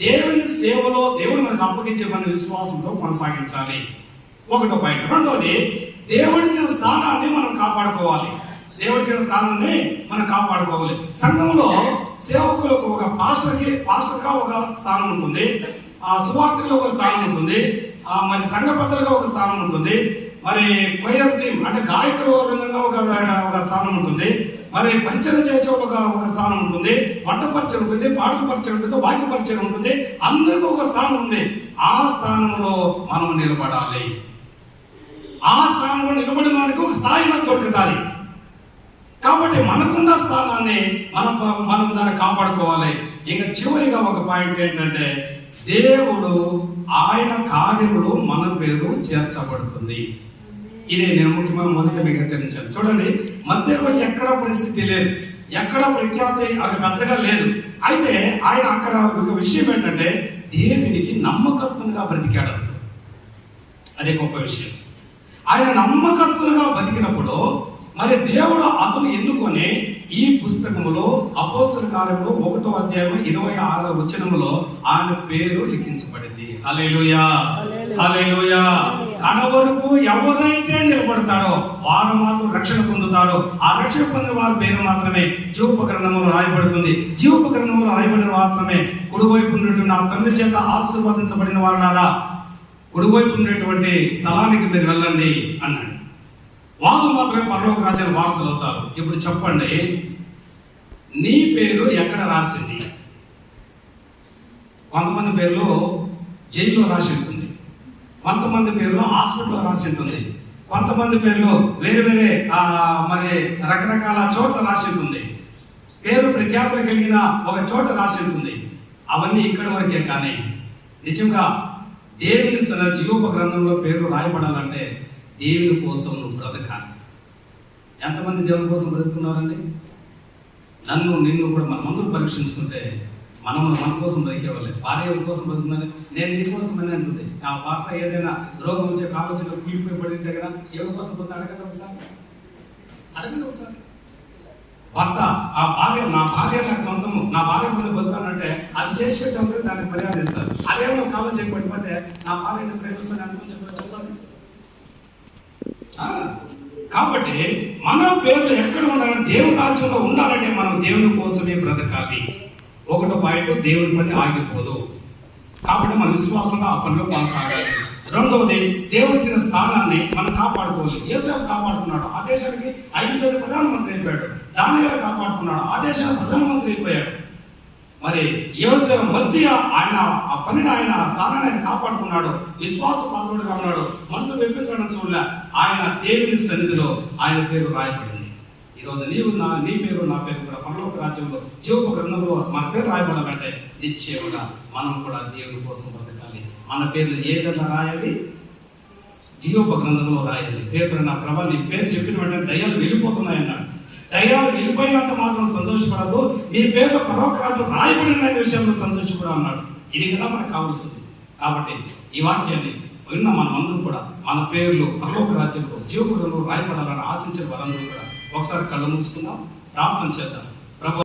దేవుని సేవలో దేవుడు మనకు అప్పగించే మన విశ్వాసంతో కొనసాగించాలి. ఒకటో పాయింట్. రెండోది, దేవుడిచ్చిన స్థానాన్ని మనం కాపాడుకోవాలి. దేవుడిచ్చిన స్థానాన్ని మనం కాపాడుకోవాలి. సంఘంలో సేవకులకు ఒక పాస్టర్గా ఒక స్థానం ఉంటుంది, సువార్తకులకు ఒక స్థానం ఉంటుంది, మరి సంఘ పెద్దలుగా ఒక స్థానం ఉంటుంది, మరి కొయర్ టీం అంటే గాయకుల వర్గంగా ఒక స్థానం ఉంటుంది, మరి పరిచయం చేసే ఒక స్థానం ఉంటుంది, వంట పరిచయం ఉంటుంది, పాటల పరిచయం ఉంటుంది, వాక్య పరిచయం ఉంటుంది. అందరికీ ఒక స్థానం ఉంది. ఆ స్థానంలో మనం నిలబడాలి. ఆ స్థానంలో నిలబడిన వానికి ఒక స్థాయి మనకు దొరుకుతుంది. కాబట్టి మనకున్న స్థానాన్ని మనం దాన్ని కాపాడుకోవాలి. ఇంకా చివరిగా ఒక పాయింట్ ఏంటంటే, దేవుడు ఆయన కార్యములు మన పేరు చేర్చబడుతుంది. ఇదే నేను ముఖ్యమైన మొదట మీకు హెచ్చరించాను. చూడండి, మత్తయి ఎక్కడ పరిస్థితి లేదు, ఎక్కడ ప్రఖ్యాతి అది పెద్దగా లేదు. అయితే ఆయన అక్కడ ఒక విషయం ఏంటంటే, దేవునికి నమ్మకస్తునిగా బ్రతికాడు. అదే గొప్ప విషయం. ఆయన నమ్మకస్తులుగా బతికినప్పుడు మరి దేవుడు అతను ఎన్నుకొని ఈ పుస్తకములో అపోస్తల కార్యములో 1వ అధ్యాయం 26వ వచనములో ఆయన పేరు లిఖించబడింది. హల్లెలూయా, హల్లెలూయా. కడవరకు ఎవరైతే నిలబడతారో వారు మాత్రం రక్షణ పొందుతారో. ఆ రక్షణ పొందిన వారి పేరు మాత్రమే జీవపు గ్రంథంలో రాయబడుతుంది. జీవపు గ్రంథంలో రాయబడిన మాత్రమే కుడివైపు ఉన్నటువంటి నా తండ్రి చేత ఆశీర్వదించబడిన వారులారా, కుడివైపు ఉన్నటువంటి స్థలానికి మీరు వెళ్ళండి అన్నాడు. వాళ్ళు మాత్రమే పరలోక రాజ్యాన్ని వారసులు అవుతారు. ఇప్పుడు చెప్పండి, నీ పేరు ఎక్కడ రాసింది? కొంతమంది పేర్లు జైల్లో రాసి ఉంటుంది, కొంతమంది పేర్లు హాస్పిటల్లో రాసి ఉంటుంది, కొంతమంది పేర్లు వేరే వేరే మరి రకరకాల చోట్ల రాసి ఉంటుంది, పేరు ప్రఖ్యాతులు కలిగిన ఒక చోట రాసి ఉంటుంది. అవన్నీ ఇక్కడి వరకే. కానీ నిజంగా దేవుని జీవోప గ్రంథంలో పేరు రాయబడాలంటే దేవుని కోసం నువ్వు బ్రతకాలి. ఎంతమంది దేవుని కోసం బ్రతుకున్నారండి? నిన్ను కూడా మనమందరూ పరీక్షించుకుంటే మన కోసం బ్రతికేవాళ్ళే. భార్య ఎవరి కోసం బ్రతుకుతుందని, నేను నీ కోసం అని అంటుంది. ఆ భర్త ఏదైనా రోగం వచ్చే కాలోచన కూలిపోయి పడింటే కదా, ఎవరి కోసం పోతే అడగండి ఒకసారి. భర్త ఆ భార్య, నా భార్య నాకు సొంతము, నా భార్య కోసం బతుకాలంటే అది చేసి పెట్టి అందరూ దానికి మర్యాద ఇస్తారు. అదేమో కాలోచన పడిపోతే నా భార్యని ప్రేమిస్తాను అందుకని చెప్పండి. కాబట్టి మన పేర్లు ఎక్కడ ఉండాలంటే, దేవుని రాజ్యంలో ఉండాలంటే మనం దేవుని కోసమే బ్రతకాలి. 1వ పాయింట్, దేవుని పని ఆగిపోదు. కాబట్టి మన విశ్వాసంగా ఆ పనిలో కొనసాగాలి. 2వది, దేవుడిచ్చిన స్థానాన్ని మనం కాపాడుకోవాలి. యోసేపు కాపాడుకున్నాడు, ఆ దేశానికి 5 ప్రధానమంత్రి అయిపోయాడు. దానియేలు కాపాడుకున్నాడు, ఆ దేశానికి ప్రధానమంత్రి అయిపోయాడు. మరి యోసేపు మధ్య ఆయన ఆ పనిని, ఆయన స్థానాన్ని ఆయన కాపాడుకున్నాడు. విశ్వాసపాత్రుడుగా ఉన్నాడు. మనసు వెప్పించడం చూడలే. ఆయన దేవుని సన్నిధిలో ఆయన పేరు రాయబడింది. ఈరోజు నీ పేరు నా పేరు కూడా పరలోక రాజ్యంలో జీవపు గ్రంథంలో మన పేరు రాయబడాలంటే నిశ్చయంగా మనం కూడా దేవుని కోసం బ్రతకాలి. మన పేర్లు ఏ విధంగా రాయాలి? జీవపు గ్రంథంలో రాయాలి. పేరు నా ప్రభా, నీ పేరు చెప్పిన వెంటనే దయ్యాలు వెళ్ళిపోతున్నాయన్నాడు. దయ్యాలు వెళ్ళిపోయినంత మాత్రం సంతోషపడదు, నీ పేర్లో పరలోక రాజ్యం రాయబడిన విషయంలో సంతోషపడ అన్నాడు. ఇది కదా మనకు కావాల్సింది. కాబట్టి ఈ వాక్యాన్ని విన్న మనమందరం కూడా మన పేర్లు పరలోక రాజ్యంలో జీవపు గ్రంథంలో రాయబడాలని ఆశించిన వారందరూ కూడా ఒకసారి కళ్ళు మూసుకుందాం, ప్రార్థన చేద్దాం.